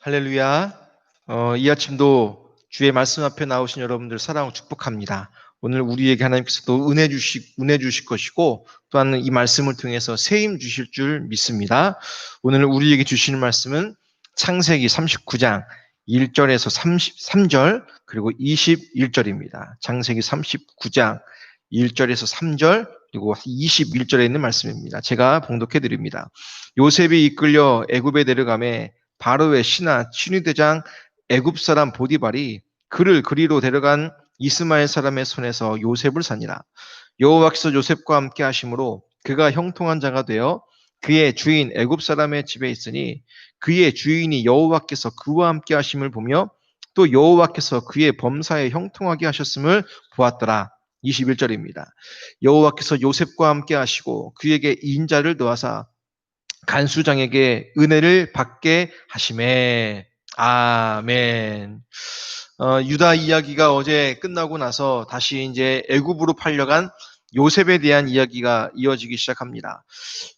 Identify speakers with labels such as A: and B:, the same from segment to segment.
A: 할렐루야. 이 아침도 주의 말씀 앞에 나오신 여러분들 사랑을 축복합니다. 오늘 우리에게 하나님께서 또 은혜 주실 것이고, 또한 이 말씀을 통해서 새 힘 주실 줄 믿습니다. 오늘 우리에게 주시는 말씀은 창세기 39장 1절에서 33절, 그리고 21절입니다. 창세기 39장 1절에서 3절, 그리고 21절에 있는 말씀입니다. 제가 봉독해 드립니다. 요셉이 이끌려 애굽에 내려가매 바로의 신하 친위대장 애굽 사람 보디발이 그를 그리로 데려간 이스마엘 사람의 손에서 요셉을 사니라. 여호와께서 요셉과 함께 하심으로 그가 형통한 자가 되어 그의 주인 애굽 사람의 집에 있으니 그의 주인이 여호와께서 그와 함께 하심을 보며 또 여호와께서 그의 범사에 형통하게 하셨음을 보았더라. 21절입니다. 여호와께서 요셉과 함께 하시고 그에게 인자를 더하사 간수장에게 은혜를 받게 하심에. 아멘. 유다 이야기가 어제 끝나고 나서 다시 이제 애굽으로 팔려간 요셉에 대한 이야기가 이어지기 시작합니다.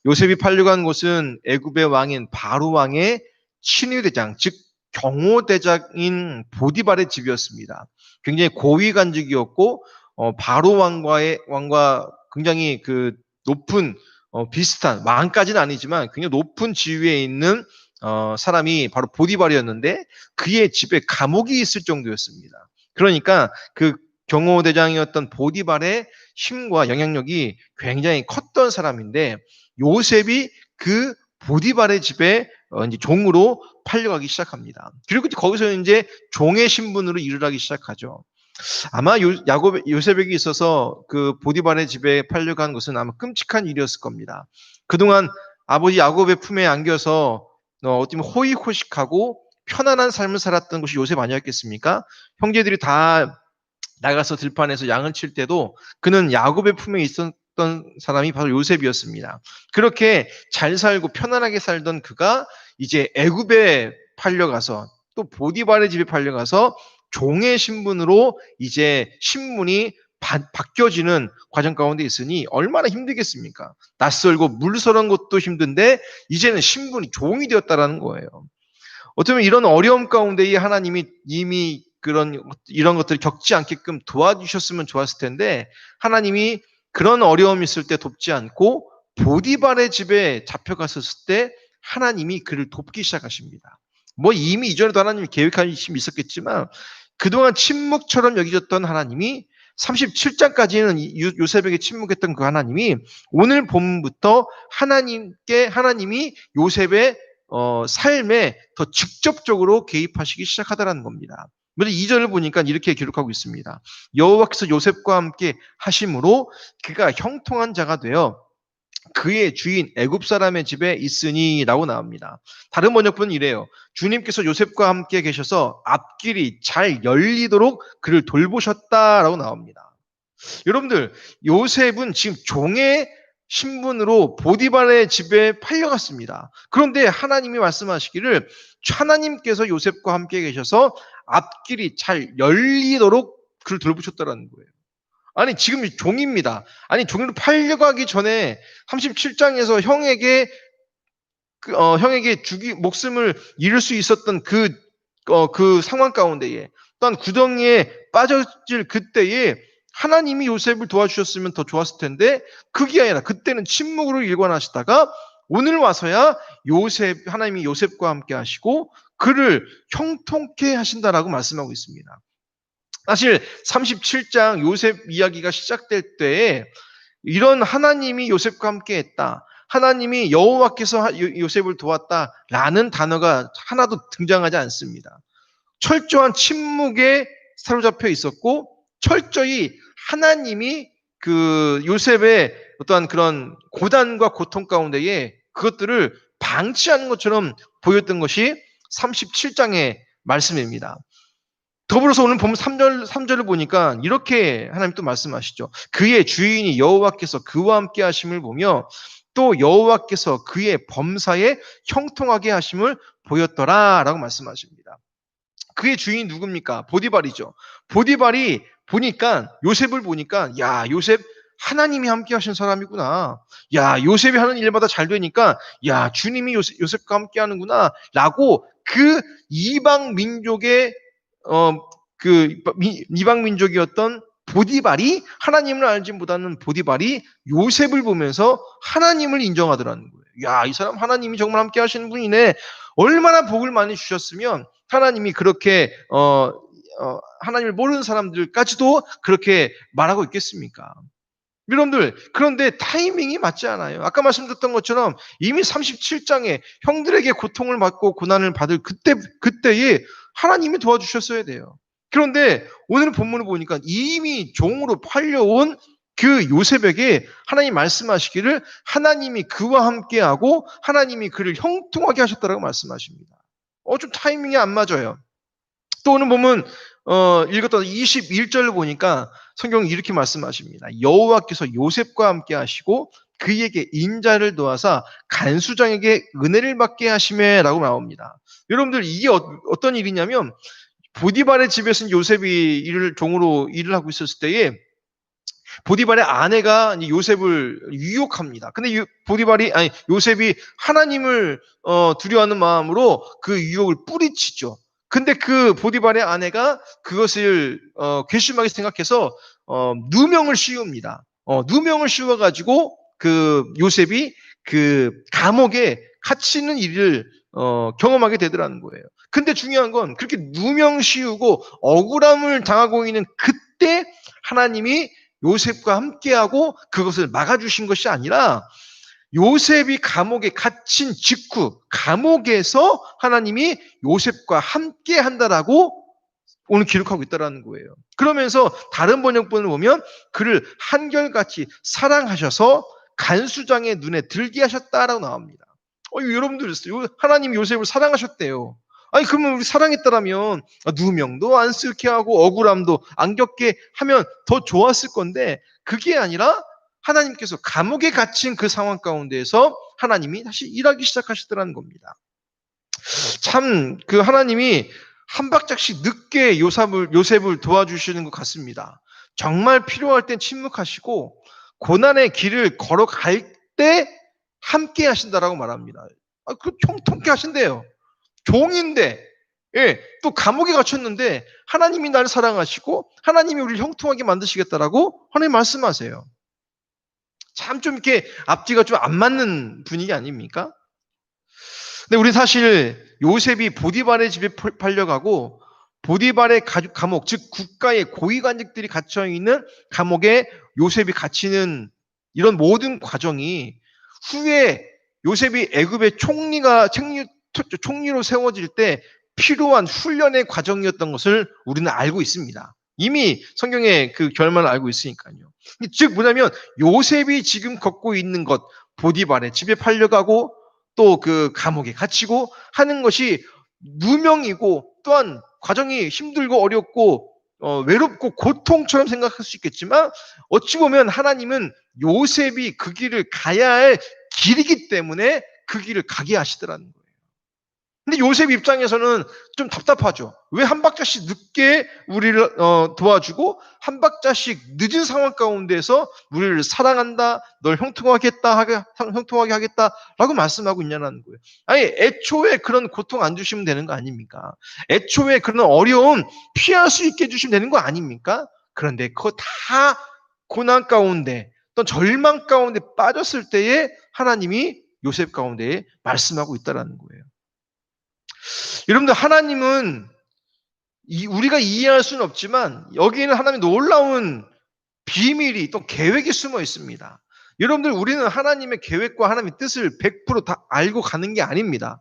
A: 요셉이 팔려간 곳은 애굽의 왕인 바로 왕의 친위대장, 즉 경호대장인 보디발의 집이었습니다. 굉장히 고위관직이었고 바로 왕과 굉장히 그 높은 비슷한 왕까지는 아니지만 굉장히 높은 지위에 있는 사람이 바로 보디발이었는데 그의 집에 감옥이 있을 정도였습니다. 그러니까 그 경호대장이었던 보디발의 힘과 영향력이 굉장히 컸던 사람인데 요셉이 그 보디발의 집에 이제 종으로 팔려가기 시작합니다. 그리고 거기서 이제 종의 신분으로 일을 하기 시작하죠. 아마 요셉에게 있어서 그 보디발의 집에 팔려간 것은 아마 끔찍한 일이었을 겁니다. 그동안 아버지 야곱의 품에 안겨서 어떻게 보면 호의호식하고 편안한 삶을 살았던 것이 요셉 아니었겠습니까? 형제들이 다 나가서 들판에서 양을 칠 때도 그는 야곱의 품에 있었던 사람이 바로 요셉이었습니다. 그렇게 잘 살고 편안하게 살던 그가 이제 애굽에 팔려가서 또 보디발의 집에 팔려가서 종의 신분으로 이제 신분이 바뀌어지는 과정 가운데 있으니 얼마나 힘들겠습니까? 낯설고 물서는 것도 힘든데 이제는 신분이 종이 되었다라는 거예요. 어쩌면 이런 어려움 가운데 하나님이 이미 이런 것들을 겪지 않게끔 도와주셨으면 좋았을 텐데 하나님이 그런 어려움이 있을 때 돕지 않고 보디발의 집에 잡혀갔었을 때 하나님이 그를 돕기 시작하십니다. 뭐 이미 이전에도 하나님이 계획하심이 있었겠지만 그동안 침묵처럼 여겨졌던 하나님이 37장까지는 요셉에게 침묵했던 그 하나님이 오늘 본문부터 하나님이 요셉의 삶에 더 직접적으로 개입하시기 시작하다라는 겁니다. 그래서 2절을 보니까 이렇게 기록하고 있습니다. 여호와께서 요셉과 함께 하심으로 그가 형통한 자가 되어 그의 주인 애굽 사람의 집에 있으니 라고 나옵니다. 다른 번역본은 이래요. 주님께서 요셉과 함께 계셔서 앞길이 잘 열리도록 그를 돌보셨다라고 나옵니다. 여러분들, 요셉은 지금 종의 신분으로 보디발의 집에 팔려갔습니다. 그런데 하나님이 말씀하시기를 하나님께서 요셉과 함께 계셔서 앞길이 잘 열리도록 그를 돌보셨다라는 거예요. 아니 지금 종입니다. 아니 종으로 팔려가기 전에 37장에서 형에게 목숨을 잃을 수 있었던 그 상황 가운데에 또한 구덩이에 빠져질 그때에 하나님이 요셉을 도와주셨으면 더 좋았을 텐데 그게 아니라 그때는 침묵으로 일관하시다가 오늘 와서야 하나님이 요셉과 함께 하시고 그를 형통케 하신다라고 말씀하고 있습니다. 사실 37장 요셉 이야기가 시작될 때에 이런 하나님이 요셉과 함께 했다. 하나님이 여호와께서 요셉을 도왔다라는 단어가 하나도 등장하지 않습니다. 철저한 침묵에 사로잡혀 있었고 철저히 하나님이 그 요셉의 어떠한 그런 고단과 고통 가운데에 그것들을 방치하는 것처럼 보였던 것이 37장의 말씀입니다. 더불어서 오늘 보면 3절을 보니까 이렇게 하나님 또 말씀하시죠. 그의 주인이 여호와께서 그와 함께 하심을 보며 또 여호와께서 그의 범사에 형통하게 하심을 보였더라라고 말씀하십니다. 그의 주인이 누굽니까? 보디발이죠. 보디발이 보니까 요셉을 보니까 야 요셉 하나님이 함께 하신 사람이구나. 야 요셉이 하는 일마다 잘 되니까 야 주님이 요셉과 함께 하는구나 라고 그 이방 민족의 이방 민족이었던 보디발이, 하나님을 알지보다는 보디발이 요셉을 보면서 하나님을 인정하더라는 거예요. 야, 이 사람 하나님이 정말 함께 하시는 분이네. 얼마나 복을 많이 주셨으면 하나님이 그렇게 하나님을 모르는 사람들까지도 그렇게 말하고 있겠습니까? 여러분들, 그런데 타이밍이 맞지 않아요. 아까 말씀드렸던 것처럼 이미 37장에 형들에게 고통을 받고 고난을 받을 그때에 하나님이 도와주셨어야 돼요. 그런데 오늘 본문을 보니까 이미 종으로 팔려온 그 요셉에게 하나님 말씀하시기를 하나님이 그와 함께하고 하나님이 그를 형통하게 하셨다라고 말씀하십니다. 좀 타이밍이 안 맞아요. 또 오늘 보면 읽었던 21절을 보니까 성경이 이렇게 말씀하십니다. 여호와께서 요셉과 함께 하시고 그에게 인자를 도와사 간수장에게 은혜를 받게 하심에라고 나옵니다. 여러분들, 이게 어떤 일이냐면 보디발의 집에서는 요셉이 종으로 일을 하고 있었을 때에 보디발의 아내가 요셉을 유혹합니다. 근데 요셉이 하나님을 두려워하는 마음으로 그 유혹을 뿌리치죠. 근데 그 보디발의 아내가 그것을 괘씸하게 생각해서 누명을 씌웁니다. 누명을 씌워가지고 그 요셉이 그 감옥에 갇히는 일을 경험하게 되더라는 거예요. 근데 중요한 건 그렇게 누명 씌우고 억울함을 당하고 있는 그때 하나님이 요셉과 함께하고 그것을 막아주신 것이 아니라 요셉이 감옥에 갇힌 직후 감옥에서 하나님이 요셉과 함께 한다라고 오늘 기록하고 있다는 거예요. 그러면서 다른 번역본을 보면 그를 한결같이 사랑하셔서 간수장의 눈에 들게 하셨다라고 나옵니다. 여러분들, 하나님이 요셉을 사랑하셨대요. 아니, 그러면 우리 사랑했다라면 누명도 안 쓰게 하고 억울함도 안 겪게 하면 더 좋았을 건데 그게 아니라 하나님께서 감옥에 갇힌 그 상황 가운데에서 하나님이 다시 일하기 시작하시더라는 겁니다. 참 그 하나님이 한 발짝씩 늦게 요셉을 도와주시는 것 같습니다. 정말 필요할 땐 침묵하시고 고난의 길을 걸어갈 때 함께 하신다라고 말합니다. 그 형통케 하신대요. 종인데, 예, 또 감옥에 갇혔는데 하나님이 나를 사랑하시고 하나님이 우리를 형통하게 만드시겠다라고 하나님 말씀하세요. 참 좀 이렇게 앞뒤가 좀 안 맞는 분위기 아닙니까? 근데 우리 사실 요셉이 보디발의 집에 팔려가고 보디발의 감옥, 즉 국가의 고위관직들이 갇혀 있는 감옥에 요셉이 갇히는 이런 모든 과정이 후에 요셉이 애굽의 총리로 세워질 때 필요한 훈련의 과정이었던 것을 우리는 알고 있습니다. 이미 성경의 그 결말을 알고 있으니까요. 즉 뭐냐면 요셉이 지금 겪고 있는 것, 보디발의 집에 팔려가고 또 그 감옥에 갇히고 하는 것이 누명이고 또한 과정이 힘들고 어렵고 외롭고 고통처럼 생각할 수 있겠지만 어찌 보면 하나님은 요셉이 그 길을 가야 할 길이기 때문에 그 길을 가게 하시더라는 거예요. 근데 요셉 입장에서는 좀 답답하죠. 왜 한 박자씩 늦게 우리를 도와주고 한 박자씩 늦은 상황 가운데서 우리를 사랑한다, 널 형통하게 하겠다라고 말씀하고 있냐는 거예요. 아니, 애초에 그런 고통 안 주시면 되는 거 아닙니까? 애초에 그런 어려움 피할 수 있게 해주시면 되는 거 아닙니까? 그런데 그거 다 고난 가운데 또 절망 가운데 빠졌을 때에 하나님이 요셉 가운데 말씀하고 있다는 거예요. 여러분들, 하나님은 우리가 이해할 수는 없지만 여기에는 하나님의 놀라운 비밀이 또 계획이 숨어 있습니다. 여러분들, 우리는 하나님의 계획과 하나님의 뜻을 100%다 알고 가는 게 아닙니다.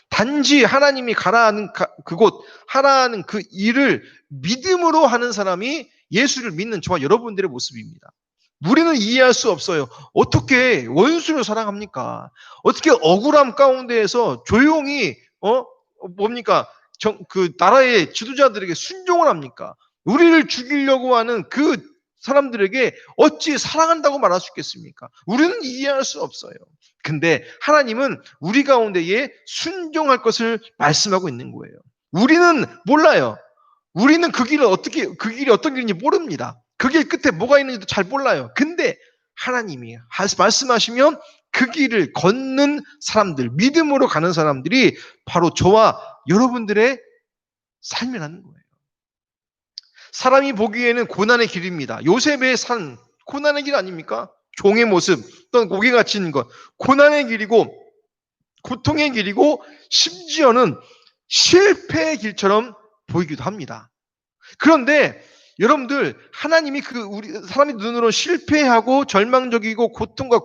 A: 단지 하나님이 가라 하는 그곳, 하라 하는 그 일을 믿음으로 하는 사람이 예수를 믿는 저와 여러분들의 모습입니다. 우리는 이해할 수 없어요. 어떻게 원수를 사랑합니까? 어떻게 억울함 가운데에서 조용히 뭡니까? 그 나라의 지도자들에게 순종을 합니까? 우리를 죽이려고 하는 그 사람들에게 어찌 사랑한다고 말할 수 있겠습니까? 우리는 이해할 수 없어요. 근데 하나님은 우리 가운데에 순종할 것을 말씀하고 있는 거예요. 우리는 몰라요. 우리는 그 길이 어떤 길인지 모릅니다. 그 길 끝에 뭐가 있는지도 잘 몰라요. 근데 하나님이 말씀하시면 그 길을 걷는 사람들, 믿음으로 가는 사람들이 바로 저와 여러분들의 삶이라는 거예요. 사람이 보기에는 고난의 길입니다. 요셉의 삶, 고난의 길 아닙니까? 종의 모습, 또는 고개 갇히는 것, 고난의 길이고, 고통의 길이고, 심지어는 실패의 길처럼 보이기도 합니다. 그런데 여러분들, 하나님이 우리 사람의 눈으로 실패하고 절망적이고 고통과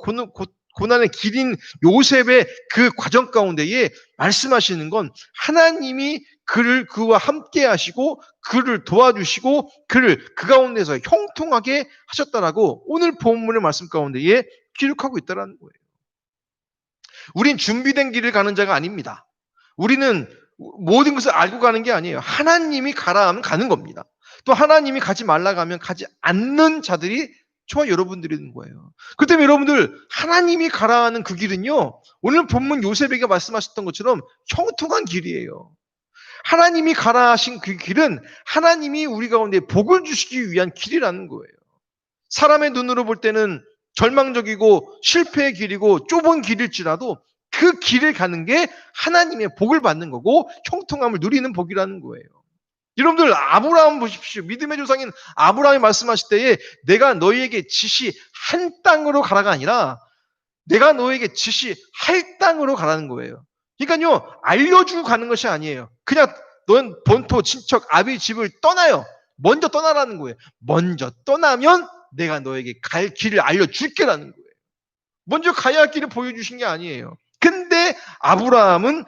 A: 고난의 길인 요셉의 그 과정 가운데에 말씀하시는 건 하나님이 그와 함께 하시고 그를 도와주시고 그를 그 가운데서 형통하게 하셨다라고 오늘 본문의 말씀 가운데에 기록하고 있다는 거예요. 우린 준비된 길을 가는 자가 아닙니다. 우리는 모든 것을 알고 가는 게 아니에요. 하나님이 가라 하면 가는 겁니다. 또 하나님이 가지 말라고 하면 가지 않는 자들이 저와 여러분들인 거예요. 그 때문에 여러분들 하나님이 가라 하는 그 길은요, 오늘 본문 요셉에게 말씀하셨던 것처럼 형통한 길이에요. 하나님이 가라 하신 그 길은 하나님이 우리 가운데 복을 주시기 위한 길이라는 거예요. 사람의 눈으로 볼 때는 절망적이고 실패의 길이고 좁은 길일지라도 그 길을 가는 게 하나님의 복을 받는 거고 형통함을 누리는 복이라는 거예요. 여러분들 아브라함 보십시오. 믿음의 조상인 아브라함이 말씀하실 때에 내가 너희에게 지시한 땅으로 가라가 아니라 내가 너에게 지시할 땅으로 가라는 거예요. 그러니까요, 알려주고 가는 것이 아니에요. 그냥 넌 본토, 친척, 아비 집을 떠나요. 먼저 떠나라는 거예요. 먼저 떠나면 내가 너에게 갈 길을 알려줄게라는 거예요. 먼저 가야 할 길을 보여주신 게 아니에요. 근데 아브라함은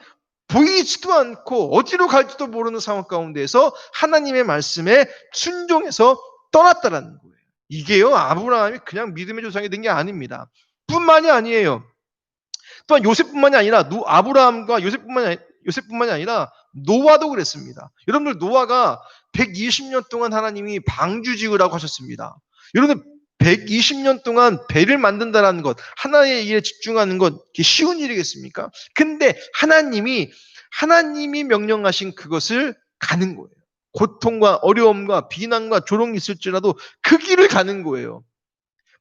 A: 보이지도 않고 어디로 갈지도 모르는 상황 가운데에서 하나님의 말씀에 순종해서 떠났다라는 거예요. 이게요, 아브라함이 그냥 믿음의 조상이 된 게 아닙니다. 뿐만이 아니에요. 또한 요셉뿐만이 아니라 아브라함과 요셉뿐만이 아니라 노아도 그랬습니다. 여러분들 노아가 120년 동안 하나님이 방주 지으라고 하셨습니다. 여러분들 120년 동안 배를 만든다는 것, 하나의 일에 집중하는 것 쉬운 일이겠습니까? 근데 하나님이 명령하신 그것을 가는 거예요. 고통과 어려움과 비난과 조롱이 있을지라도 그 길을 가는 거예요.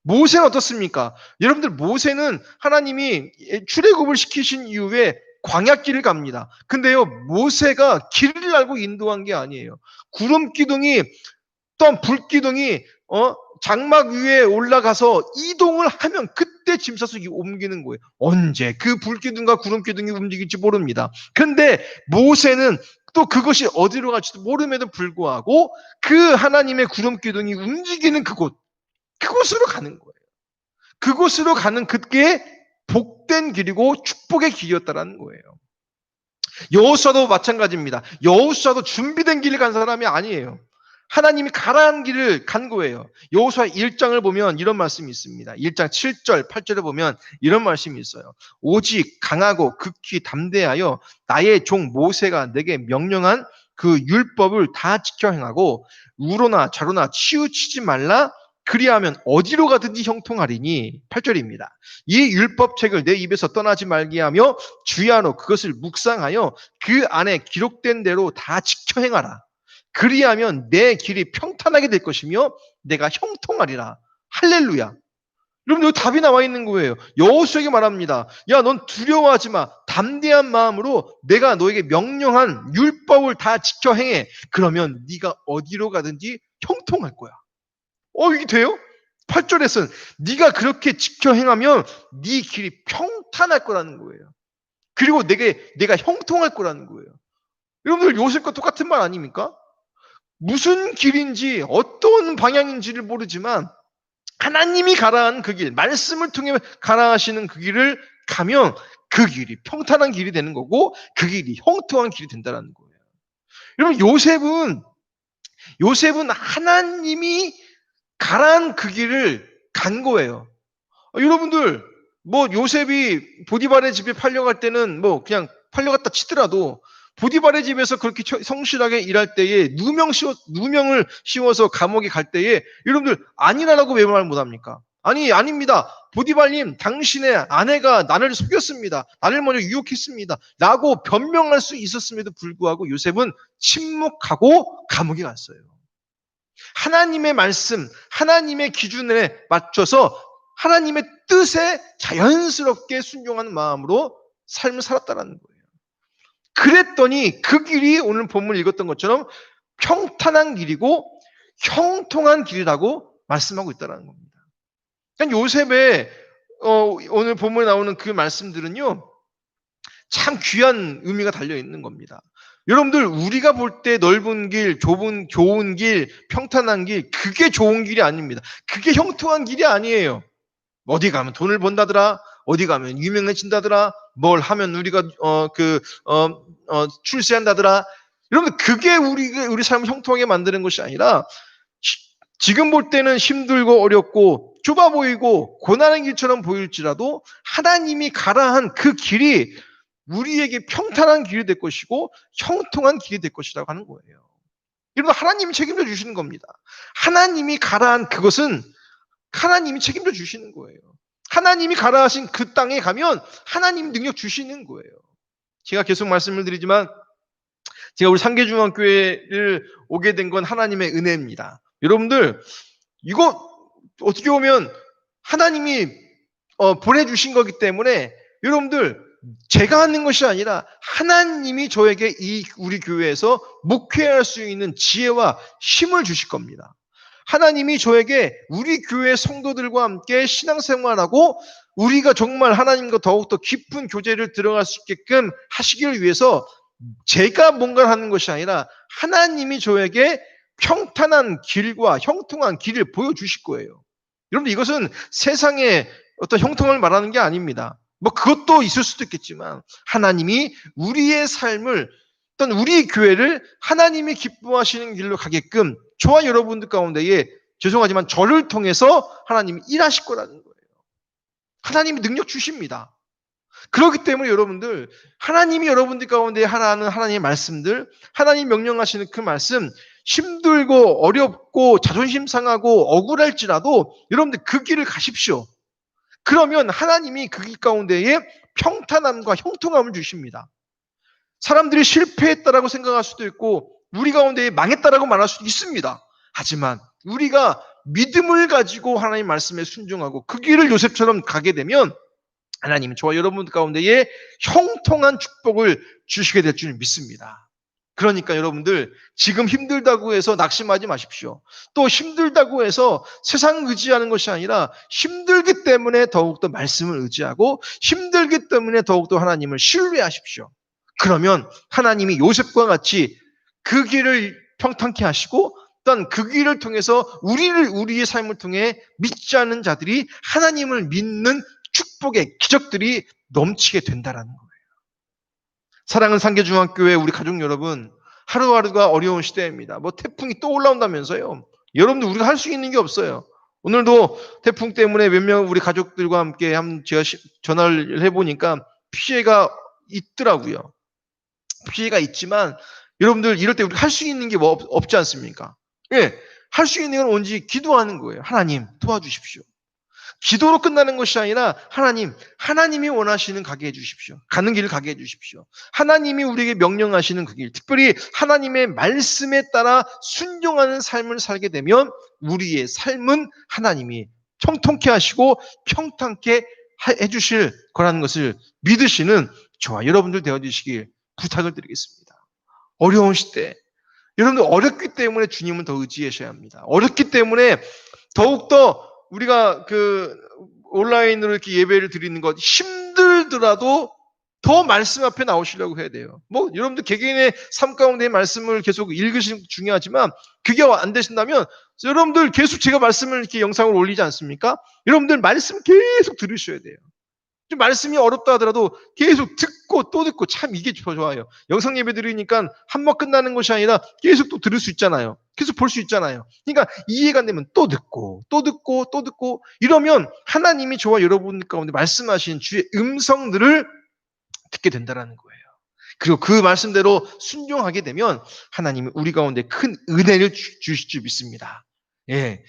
A: 모세는 어떻습니까? 여러분들 모세는 하나님이 출애굽을 시키신 이후에 광야길을 갑니다. 근데요, 모세가 길을 알고 인도한 게 아니에요. 구름 기둥이 또한 불 기둥이 장막 위에 올라가서 이동을 하면 그때 짐싸서 옮기는 거예요. 언제 그 불 기둥과 구름 기둥이 움직일지 모릅니다. 근데 모세는 또 그것이 어디로 갈지도 모름에도 불구하고 그 하나님의 구름 기둥이 움직이는 그곳으로 가는 거예요. 그곳으로 가는 그게 복된 길이고 축복의 길이었다라는 거예요. 여호수아도 마찬가지입니다. 여호수아도 준비된 길을 간 사람이 아니에요. 하나님이 가라는 길을 간 거예요. 여호수아 1장을 보면 이런 말씀이 있습니다. 1장 7절, 8절에 보면 이런 말씀이 있어요. 오직 강하고 극히 담대하여 나의 종 모세가 내게 명령한 그 율법을 다 지켜 행하고 우로나 좌로나 치우치지 말라. 그리하면 어디로 가든지 형통하리니. 8절입니다. 이 율법책을 내 입에서 떠나지 말게 하며 주야로 그것을 묵상하여 그 안에 기록된 대로 다 지켜 행하라. 그리하면 내 길이 평탄하게 될 것이며 내가 형통하리라. 할렐루야. 여러분 여기 답이 나와 있는 거예요. 여호수아에게 말합니다. 야, 넌 두려워하지 마. 담대한 마음으로 내가 너에게 명령한 율법을 다 지켜 행해. 그러면 네가 어디로 가든지 형통할 거야. 이게 돼요? 8절에서는 네가 그렇게 지켜 행하면 네 길이 평탄할 거라는 거예요. 그리고 내가 형통할 거라는 거예요. 여러분들 요셉과 똑같은 말 아닙니까? 무슨 길인지 어떤 방향인지를 모르지만 하나님이 가라한 그 길, 말씀을 통해 가라 하시는 그 길을 가면 그 길이 평탄한 길이 되는 거고 그 길이 형통한 길이 된다는 거예요. 여러분 요셉은 하나님이 가라한 그 길을 간 거예요. 여러분들 요셉이 보디발의 집에 팔려갈 때는 그냥 팔려갔다 치더라도 보디발의 집에서 그렇게 성실하게 일할 때에 누명을 씌워서 감옥에 갈 때에 여러분들 아니라고 왜 말 못합니까? 아닙니다. 보디발님, 당신의 아내가 나를 속였습니다. 나를 먼저 유혹했습니다. 라고 변명할 수 있었음에도 불구하고 요셉은 침묵하고 감옥에 갔어요. 하나님의 말씀, 하나님의 기준에 맞춰서 하나님의 뜻에 자연스럽게 순종하는 마음으로 삶을 살았다는 거예요. 그랬더니 그 길이 오늘 본문 읽었던 것처럼 평탄한 길이고 형통한 길이라고 말씀하고 있다는 겁니다. 그러니까 요셉의 오늘 본문에 나오는 그 말씀들은요, 참 귀한 의미가 달려 있는 겁니다. 여러분들, 우리가 볼 때 넓은 길, 좋은 길, 평탄한 길, 그게 좋은 길이 아닙니다. 그게 형통한 길이 아니에요. 어디 가면 돈을 번다더라, 어디 가면 유명해진다더라, 뭘 하면 우리가 출세한다더라. 여러분, 그게 우리 삶을 형통하게 만드는 것이 아니라, 지금 볼 때는 힘들고 어렵고 좁아 보이고 고난의 길처럼 보일지라도 하나님이 가라 한 그 길이 우리에게 평탄한 길이 될 것이고 형통한 길이 될 것이라고 하는 거예요. 여러분, 하나님이 책임져 주시는 겁니다. 하나님이 가라 한 그것은 하나님이 책임져 주시는 거예요. 하나님이 가라 하신 그 땅에 가면 하나님이 능력 주시는 거예요. 제가 계속 말씀을 드리지만 제가 우리 상계중앙교회를 오게 된 건 하나님의 은혜입니다. 여러분들, 이거 어떻게 보면 하나님이 보내주신 거기 때문에 여러분들, 제가 하는 것이 아니라 하나님이 저에게 우리 교회에서 목회할 수 있는 지혜와 힘을 주실 겁니다. 하나님이 저에게 우리 교회 성도들과 함께 신앙생활하고 우리가 정말 하나님과 더욱더 깊은 교제를 들어갈 수 있게끔 하시기를 위해서 제가 뭔가를 하는 것이 아니라 하나님이 저에게 평탄한 길과 형통한 길을 보여주실 거예요. 여러분, 이것은 세상의 어떤 형통을 말하는 게 아닙니다. 뭐 그것도 있을 수도 있겠지만 하나님이 우리의 삶을, 어떤 우리 교회를 하나님이 기뻐하시는 길로 가게끔 저와 여러분들 가운데에, 죄송하지만 저를 통해서 하나님이 일하실 거라는 거예요. 하나님이 능력 주십니다. 그렇기 때문에 여러분들, 하나님이 여러분들 가운데 하라는 하나님의 말씀들, 하나님 명령하시는 그 말씀, 힘들고 어렵고 자존심 상하고 억울할지라도 여러분들 그 길을 가십시오. 그러면 하나님이 그 길 가운데에 평탄함과 형통함을 주십니다. 사람들이 실패했다라고 생각할 수도 있고 우리 가운데에 망했다라고 말할 수도 있습니다. 하지만 우리가 믿음을 가지고 하나님 말씀에 순종하고 그 길을 요셉처럼 가게 되면 하나님은 저와 여러분 가운데에 형통한 축복을 주시게 될 줄 믿습니다. 그러니까 여러분들, 지금 힘들다고 해서 낙심하지 마십시오. 또 힘들다고 해서 세상을 의지하는 것이 아니라 힘들기 때문에 더욱더 말씀을 의지하고 힘들기 때문에 더욱더 하나님을 신뢰하십시오. 그러면 하나님이 요셉과 같이 그 길을 평탄케 하시고 또한 그 길을 통해서 우리의 삶을 통해 믿지 않는 자들이 하나님을 믿는 축복의 기적들이 넘치게 된다라는 거예요. 사랑하는 상계중앙교회 우리 가족 여러분, 하루하루가 어려운 시대입니다. 뭐 태풍이 또 올라온다면서요. 여러분들, 우리가 할 수 있는 게 없어요. 오늘도 태풍 때문에 몇 명 우리 가족들과 함께 제가 전화를 해보니까 피해가 있더라고요. 피해가 있지만 여러분들, 이럴 때 우리가 할 수 있는 게 뭐 없지 않습니까? 예, 할 수 있는 건 온전히 기도하는 거예요. 하나님 도와주십시오. 기도로 끝나는 것이 아니라 하나님이 원하시는 가게 해주십시오. 가는 길을 가게 해주십시오. 하나님이 우리에게 명령하시는 그 길, 특별히 하나님의 말씀에 따라 순종하는 삶을 살게 되면 우리의 삶은 하나님이 형통케 하시고 평탄케 해주실 거라는 것을 믿으시는 저와 여러분들 되어주시길 부탁을 드리겠습니다. 어려운 시대, 여러분들 어렵기 때문에 주님은 더 의지하셔야 합니다. 어렵기 때문에 더욱더 우리가 온라인으로 이렇게 예배를 드리는 것 힘들더라도 더 말씀 앞에 나오시려고 해야 돼요. 뭐 여러분들 개개인의 삶 가운데 말씀을 계속 읽으시는 게 중요하지만 그게 안 되신다면 여러분들 계속 제가 말씀을 이렇게 영상으로 올리지 않습니까? 여러분들 말씀 계속 들으셔야 돼요. 좀 말씀이 어렵다 하더라도 계속 듣고 또 듣고, 참 이게 좋아요. 영상 예배 드리니까 한 번 끝나는 것이 아니라 계속 또 들을 수 있잖아요. 계속 볼 수 있잖아요. 그러니까 이해가 안 되면 또 듣고 또 듣고 또 듣고 이러면 하나님이 저와 여러분 가운데 말씀하신 주의 음성들을 듣게 된다는 거예요. 그리고 그 말씀대로 순종하게 되면 하나님은 우리 가운데 큰 은혜를 주실 줄 믿습니다. 예.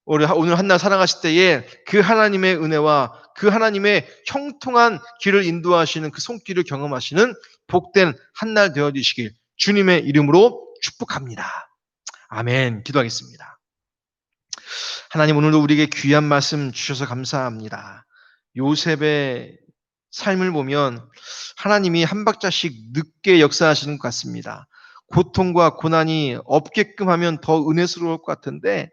A: 오늘 한날 살아가실 때에 그 하나님의 은혜와 그 하나님의 형통한 길을 인도하시는 그 손길을 경험하시는 복된 한날 되어주시길 주님의 이름으로 축복합니다. 아멘. 기도하겠습니다. 하나님, 오늘도 우리에게 귀한 말씀 주셔서 감사합니다. 요셉의 삶을 보면 하나님이 한 박자씩 늦게 역사하시는 것 같습니다. 고통과 고난이 없게끔 하면 더 은혜스러울 것 같은데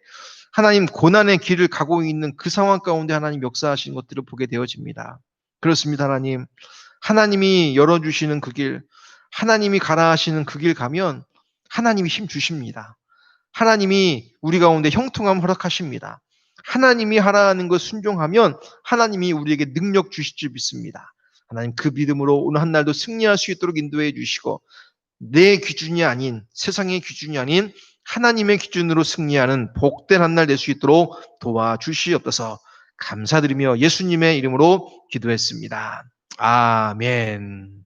A: 하나님 고난의 길을 가고 있는 그 상황 가운데 하나님 역사하시는 것들을 보게 되어집니다. 그렇습니다, 하나님. 하나님이 열어주시는 그 길, 하나님이 가라 하시는 그 길 가면 하나님이 힘 주십니다. 하나님이 우리 가운데 형통함 허락하십니다. 하나님이 하라 하는 것 순종하면 하나님이 우리에게 능력 주실 줄 믿습니다. 하나님 그 믿음으로 오늘 한 날도 승리할 수 있도록 인도해 주시고 내 기준이 아닌 세상의 기준이 아닌 하나님의 기준으로 승리하는 복된 한 날 될 수 있도록 도와주시옵소서. 감사드리며 예수님의 이름으로 기도했습니다. 아멘.